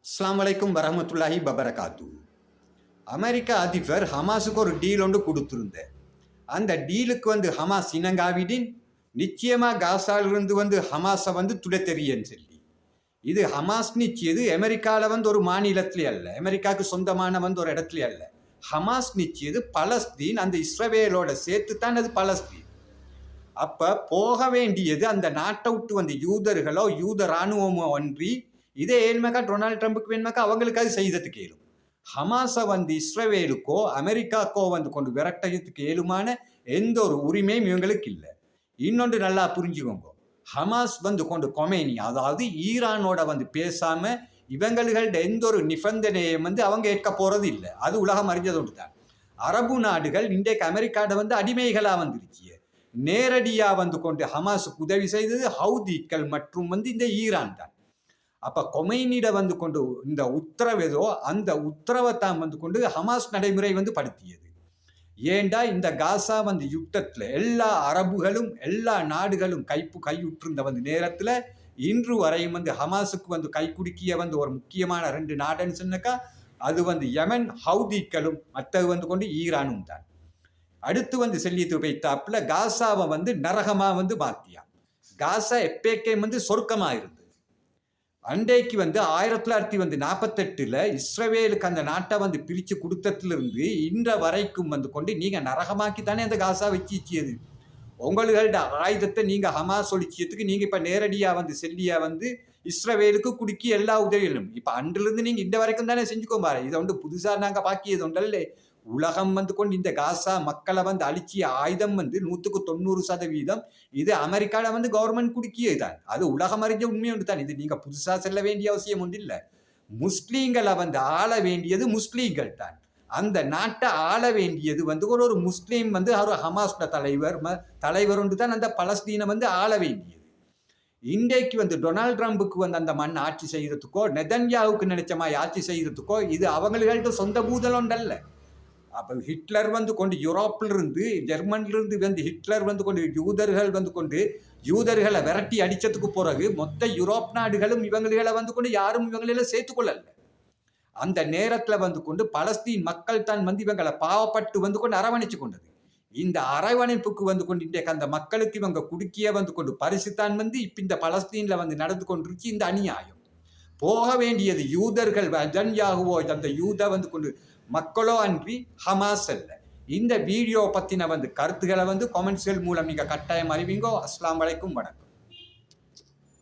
அஸ்ஸலாமு அலைக்கும் வரஹ்மத்துல்லாஹி வபரகாத்து. அமெரிக்க அதிபர் ஹமாஸுக்கு ஒரு டீல் ஒன்று கொடுத்துருந்தேன். அந்த டீலுக்கு ஹமாஸ் இணங்காவிடின் நிச்சயமாக காசாலிருந்து ஹமாஸை துடைத்தெறியன்னு சொல்லி. இது ஹமாஸ் நிச்சயது அமெரிக்காவில் ஒரு மாநிலத்திலே அல்ல, அமெரிக்காவுக்கு சொந்தமான ஒரு இடத்துல அல்ல. ஹமாஸ் நிச்சயது பலஸ்தீன், அந்த இஸ்ரவேலோட சேர்த்து தான் அது பலஸ்தீன். அப்போ போக வேண்டியது அந்த நாட்டை விட்டு யூதர்களோ யூத இராணுவமோ அன்றி இதே ஏழ்மைக்கா டொனால்டு ட்ரம்புக்கு வேணுமாக்கா அவங்களுக்கு அது செய்ததுக்கு ஏழும். ஹமாஸை இஸ்ரவேலுக்கோ அமெரிக்காக்கோ கொண்டு விரட்டத்துக்கு ஏழுமான எந்த ஒரு உரிமையும் இவங்களுக்கு இல்லை. இன்னொன்று நல்லா புரிஞ்சுக்கோங்க, ஹமாஸ் கொண்டு கொமேனி, அதாவது ஈரானோட பேசாம இவங்கள்கிட்ட எந்த ஒரு நிபந்தனையை அவங்க ஏற்க போறது இல்லை. அது உலகம் அறிஞ்சது ஒன்று தான். அரபு நாடுகள் இன்றைக்கு அமெரிக்காட அடிமைகளா வந்துருச்சு. நேரடியா கொண்டு ஹமாஸுக்கு உதவி செய்தது ஹவுதிகள் மற்றும் இந்த ஈரான் தான். அப்ப கொமைனிட கொண்டு இந்த உத்தரவேதோ அந்த உத்தரவை தான் கொண்டு ஹமாஸ் நடைமுறை படுத்தியது. ஏண்டா இந்த காசா யுத்தத்துல எல்லா அரபுகளும் எல்லா நாடுகளும் கையுற்றிருந்த நேரத்துல இன்று வரையும் ஹமாஸுக்கு கை குடுக்கிய ஒரு முக்கியமான 2 நாடுன்னு சொன்னாக்கா அது யமன் ஹவுதிகளும் மற்றது கொண்டு ஈரானும் தான். அடுத்து செல்லித்து வைத்தாப்புல காசாவை நரகமா மாத்தியான். காசா எப்பேக்கே சொர்க்கமா இருந்தது. அண்டைக்கு 1948 இஸ்ரவேலுக்கு அந்த நாட்டை பிரித்து கொடுத்ததுலேருந்து இன்ற வரைக்கும் கொண்டு நீங்கள் நரகமாக்கி தானே அந்த காசா வச்சிச்சியது. உங்களோட ஆயுதத்தை நீங்கள் ஹமாஸ் ஒழிச்சியத்துக்கு நீங்கள் இப்போ நேரடியாக செல்லியா இஸ்ரவேலுக்கு குடுக்கி எல்லா உதவிகளும் இப்போ அன்றிலிருந்து நீங்கள் இந்த வரைக்கும் தானே செஞ்சுக்கோம்பாரு. இதை புதுசாக நாங்கள் பாக்கியது உண்டல்லே. உலகம் கொண்டு இந்த காசா மக்களை அழிச்சிய ஆயுதம் 100% இது அமெரிக்காவில் கவர்மெண்ட் குடுக்கியது தான். அது உலகம் அறிஞ்ச உண்மை ஒன்று தான். இது நீங்கள் புதுசாக செல்ல வேண்டிய அவசியம் ஒன்று இல்லை. முஸ்லீம்களை ஆள வேண்டியது முஸ்லீம்கள் தான். அந்த நாட்டை ஆள வேண்டியது ஒரு முஸ்லீம் ஒரு ஹமாஸ் தலைவர் ஒன்று தான் அந்த பலஸ்தீனை ஆள வேண்டியது. இன்றைக்கு டொனால்டு ட்ரம்புக்கு அந்த மண் ஆட்சி செய்யறதுக்கோ நெதன்யாவுக்கு நினைச்ச மாதிரி ஆட்சி செய்யறதுக்கோ இது அவங்கள்ட்ட சொந்த பூதல் ஒன்றல்ல. அப்போ ஹிட்லர் கொண்டு யூரோப்பிலிருந்து ஜெர்மனிலிருந்து ஹிட்லர் கொண்டு யூதர்கள் கொண்டு யூதர்களை விரட்டி அடித்ததுக்கு பிறகு மொத்த யூரோப் நாடுகளும் இவங்களை கொண்டு யாரும் இவங்கள சேர்த்துக்கொள்ளல. அந்த நேரத்தில் கொண்டு பலஸ்தீன் மக்கள் தான் இவங்களை பாவப்பட்டு கொண்டு அரவணைச்சு கொண்டது. இந்த அரவணைப்புக்கு கொண்டு இன்றைக்கு அந்த மக்களுக்கு இவங்க குடுக்கிய கொண்டு பரிசுத்தான் இப்போ இந்த பலஸ்தீனில் நடந்து கொண்டிருச்சு இந்த அநியாயம். போக வேண்டியது யூதர்கள் நெதன்யாகுவோ அந்த யூத கொண்டு மக்களோ அன்றி ஹமாஸ் அல்ல. இந்த வீடியோ பற்றின கருத்துக்களை கமெண்ட்ஸ்கள் மூலம் நீங்கள் கட்டாயம் அறிவிங்கோ. அஸ்ஸலாமு அலைக்கும், வணக்கம்.